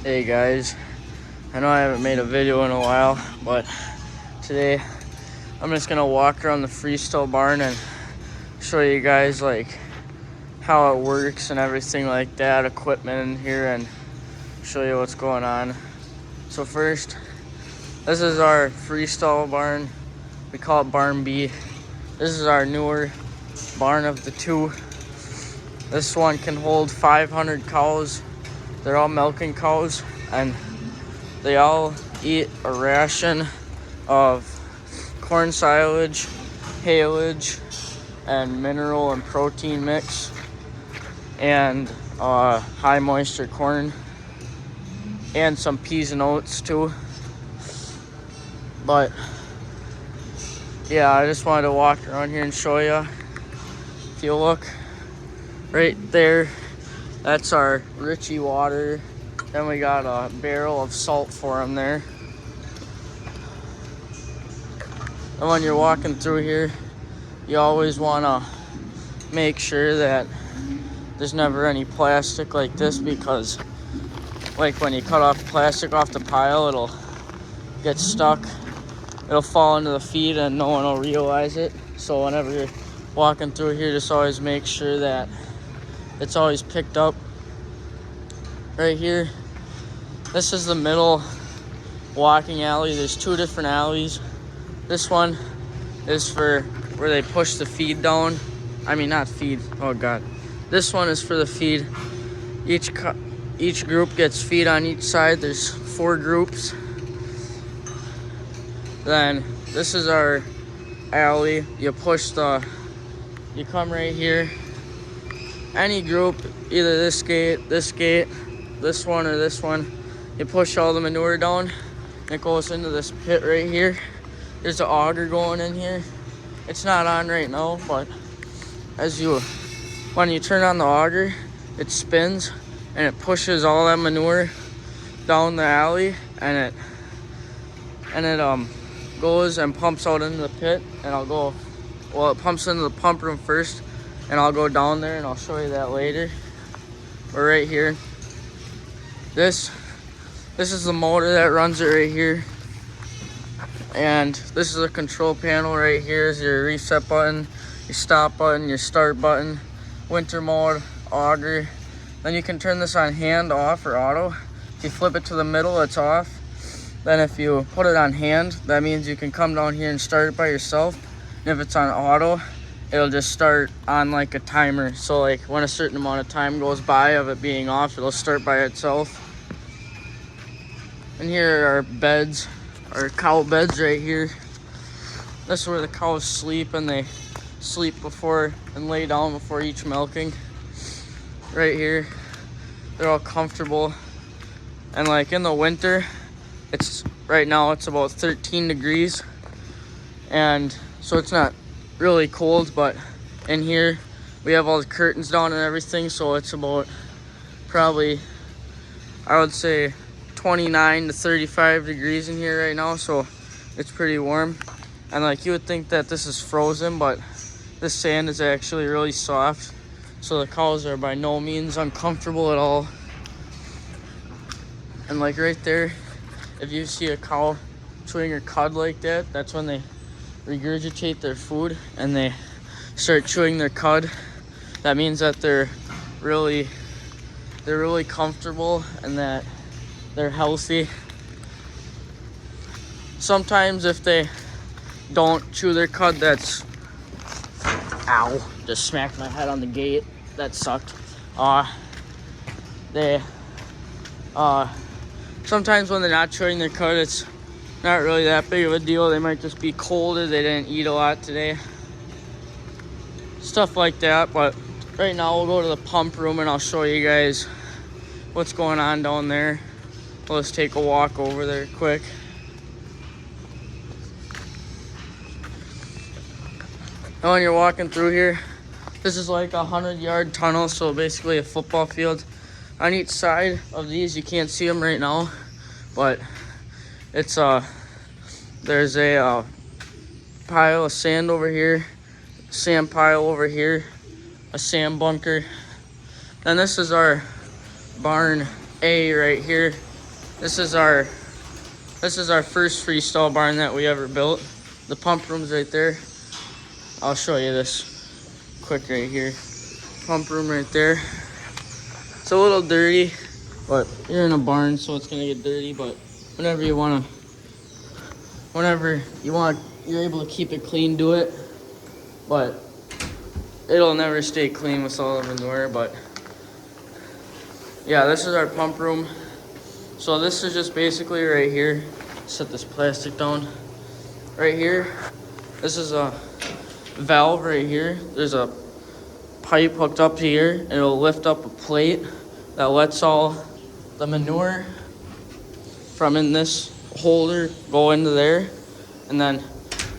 Hey guys, I know I haven't made a video in a while, but today I'm just gonna walk around the Freestall barn and show you guys like how it works and everything like that, equipment in here, and show you what's going on. So first, this is our Freestall barn. We call it Barn B. This is our newer barn of the two. This one can hold 500 cows. They're all milking cows, and they all eat a ration of corn silage, haylage, and mineral and protein mix, and high moisture corn, and some peas and oats too. But yeah, I just wanted to walk around here and show you. If you look right there, that's our Richie water. Then we got a barrel of salt for them there. And when you're walking through here, you always want to make sure that there's never any plastic like this, because like when you cut off plastic off the pile, it'll get stuck. It'll fall into the feed and no one will realize it. So whenever you're walking through here, just always make sure that it's always picked up. Right here, this is the middle walking alley. There's two different alleys. This one is for where they push the feed down. I mean, not feed, oh God. This one is for the feed. Each group gets feed on each side. There's 4 groups. Then this is our alley. You come right here. Any group, either this gate, this one, or this one, you push all the manure down, and it goes into this pit right here. There's an auger going in here. It's not on right now, but when you turn on the auger, it spins and it pushes all that manure down the alley, and it goes and pumps out into the pit. And it pumps into the pump room first, and I'll go down there and I'll show you that later. We're right here. This is the motor that runs it right here. And this is a control panel right here. Is your reset button, your stop button, your start button, winter mode, auger. Then you can turn this on hand, off, or auto. If you flip it to the middle, it's off. Then if you put it on hand, that means you can come down here and start it by yourself. And if it's on auto, it'll just start on like a timer. So like when a certain amount of time goes by of it being off, it'll start by itself. And here are our beds, our cow beds right here. This is where the cows sleep, and they sleep before and lay down before each milking. Right here, they're all comfortable. And like in the winter, right now it's about 13 degrees. And so it's not really cold, but in here we have all the curtains down and everything, so it's about probably, I would say, 29 to 35 degrees in here right now, so it's pretty warm. And like you would think that this is frozen, but this sand is actually really soft, so the cows are by no means uncomfortable at all. And like right there, if you see a cow chewing her cud like that, that's when they regurgitate their food and they start chewing their cud. That means that they're really comfortable and that they're healthy. Sometimes if they don't chew their cud, just smacked my head on the gate. That sucked. Sometimes when they're not chewing their cud, it's not really that big of a deal. They might just be cold or they didn't eat a lot today. Stuff like that. But right now we'll go to the pump room and I'll show you guys what's going on down there. Let's take a walk over there quick. Now when you're walking through here, this is like a 100-yard tunnel, so basically a football field. On each side of these, you can't see them right now, but there's a pile of sand over here, sand pile over here, a sand bunker. And this is our barn A right here. This is our first freestall barn that we ever built. The pump room's right there. I'll show you this quick right here. Pump room right there. It's a little dirty, but you're in a barn, so it's gonna get dirty. But whenever you're able to keep it clean, do it. But it'll never stay clean with all the manure. But yeah, this is our pump room. So this is just basically right here. Set this plastic down. Right here, this is a valve right here. There's a pipe hooked up here, and it'll lift up a plate that lets all the manure from in this holder go into there. And then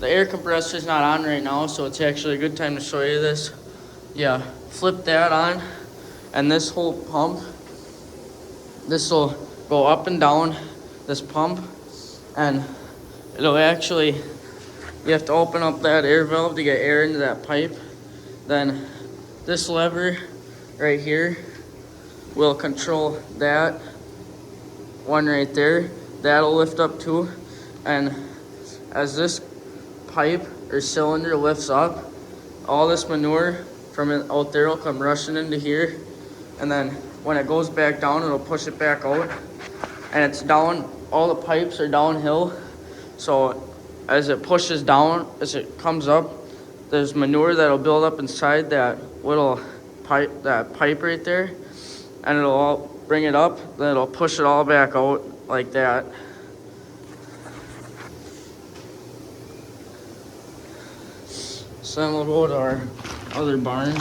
the air compressor is not on right now, so it's actually a good time to show you this. Yeah, flip that on, and this whole pump, this will go up and down this pump, and it'll actually, you have to open up that air valve to get air into that pipe. Then this lever right here will control that one right there. That'll lift up too. And as this pipe or cylinder lifts up, all this manure from out there will come rushing into here. And then when it goes back down, it'll push it back out. And it's down, all the pipes are downhill. So as it pushes down, as it comes up, there's manure that'll build up inside that little pipe, right there, and it'll all bring it up, then it'll push it all back out like that. So then we'll go to our other barn.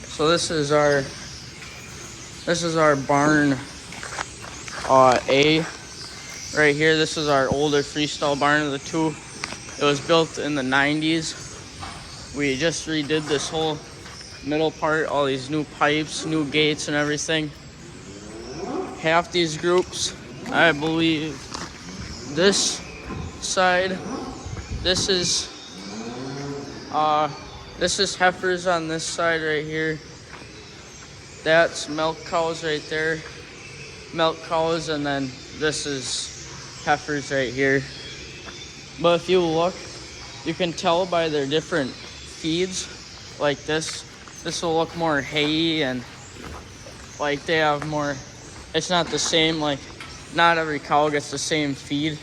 So this is our barn A right here. This is our older freestall barn of the two. It was built in the 90s. We just redid this whole middle part, all these new pipes, new gates and everything. Half these groups, I believe this side, this is heifers on this side right here. That's milk cows right there. Milk cows, and then this is heifers right here. But if you look, you can tell by their different feeds. Like this will look more hay, and like they have more, it's not the same, like not every cow gets the same feed.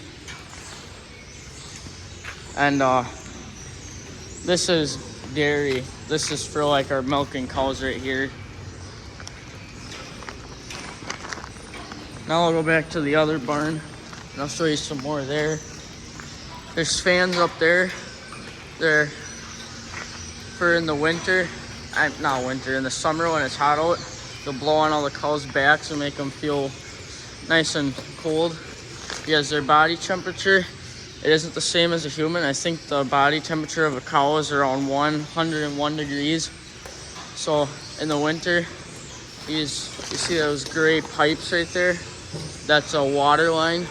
And this is dairy. This is for like our milking cows right here. Now I'll go back to the other barn and I'll show you some more there. There's fans up there. They're for in the winter, not winter, in the summer when it's hot out, they'll blow on all the cows' backs and make them feel nice and cold. Because their body temperature, it isn't the same as a human. I think the body temperature of a cow is around 101 degrees. So in the winter, you see those gray pipes right there? That's a water line,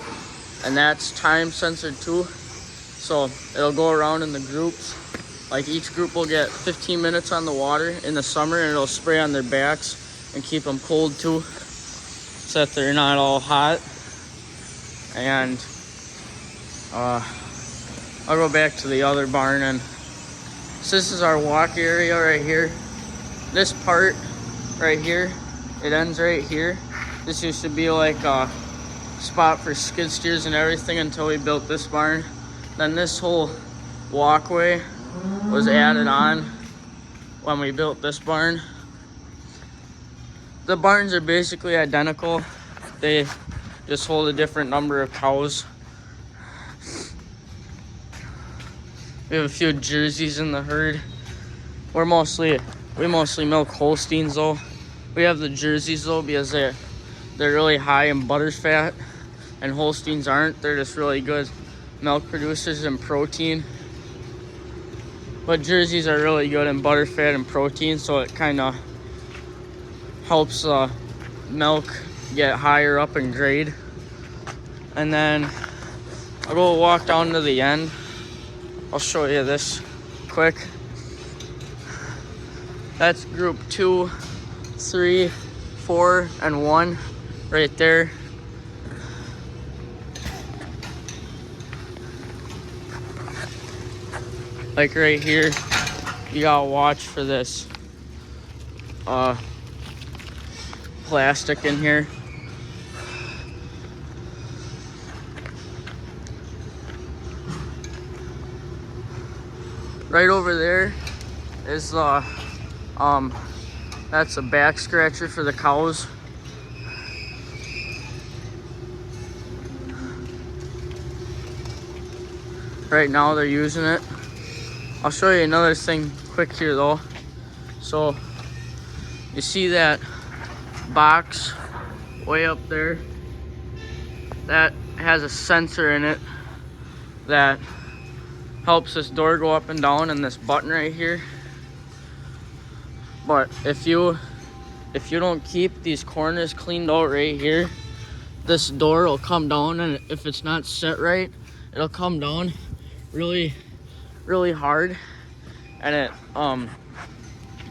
and that's time censored too. So it'll go around in the groups. Like each group will get 15 minutes on the water in the summer, and it'll spray on their backs and keep them cold too, so that they're not all hot. And I'll go back to the other barn, and so this is our walk area right here. This part right here, it ends right here. This used to be like a spot for skid steers and everything until we built this barn. Then this whole walkway was added on when we built this barn. The barns are basically identical. They just hold a different number of cows. We have a few Jerseys in the herd. We mostly milk Holsteins though. We have the Jerseys though because they're really high in butter fat, and Holsteins aren't. They're just really good milk producers in protein. But Jerseys are really good in butter fat and protein, so it kind of helps milk get higher up in grade. And then I'll go walk down to the end. I'll show you this quick. That's group 2, 3, 4, and 1 right there. Like right here, you gotta watch for this plastic in here. Right over there is that's a back scratcher for the cows. Right now they're using it. I'll show you another thing quick here though. So you see that box way up there? That has a sensor in it that helps this door go up and down, and this button right here. But if you don't keep these corners cleaned out right here, this door will come down, and if it's not set right, it'll come down really hard, and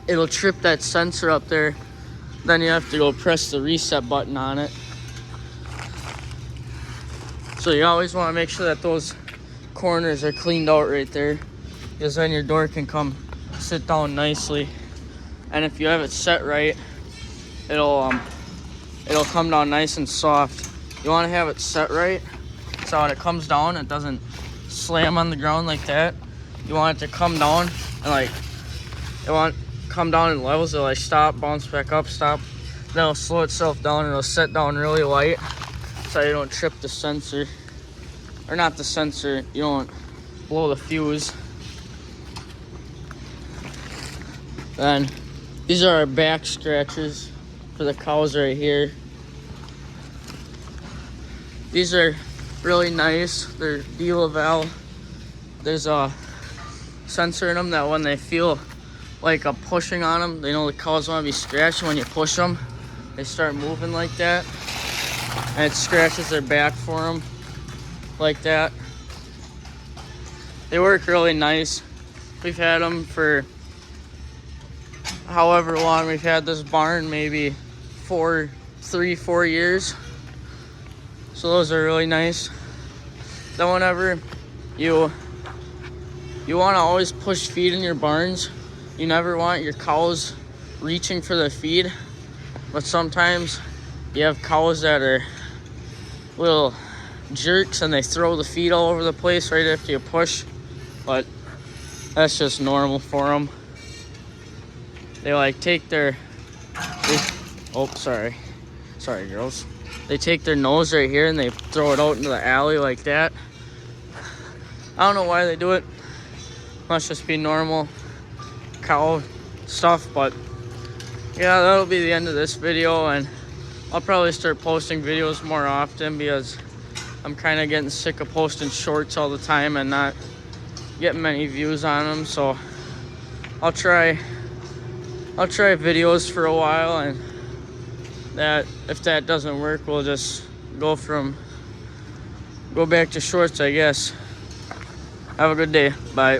it'll trip that sensor up there. Then you have to go press the reset button on it. So you always want to make sure that those corners are cleaned out right there, because then your door can come sit down nicely. And if you have it set right, it'll come down nice and soft. You want to have it set right so when it comes down, it doesn't slam on the ground like that. You want it to come down and come down in levels. It'll like stop, bounce back up, stop. Then it'll slow itself down and it'll set down really light so you don't trip the sensor. Or not the sensor, you don't blow the fuse. Then these are our back scratchers for the cows right here. These are really nice. They're D-Laval. There's a sensor in them that when they feel like a pushing on them, they know the cows want to be scratched. When you push them, they start moving like that, and it scratches their back for them like that. They work really nice. We've had them for however long we've had this barn, maybe 4 years. So those are really nice. Then whenever you want to always push feed in your barns, you never want your cows reaching for the feed. But sometimes you have cows that are little jerks and they throw the feed all over the place right after you push. But that's just normal for them. They like take their, sorry girls. They take their nose right here and they throw it out into the alley like that. I don't know why they do it. Must just be normal cow stuff. But yeah, that'll be the end of this video, and I'll probably start posting videos more often because I'm kind of getting sick of posting shorts all the time and not getting many views on them. So I'll try videos for a while, and that if that doesn't work, we'll just go back to shorts, I guess. Have a good day. Bye.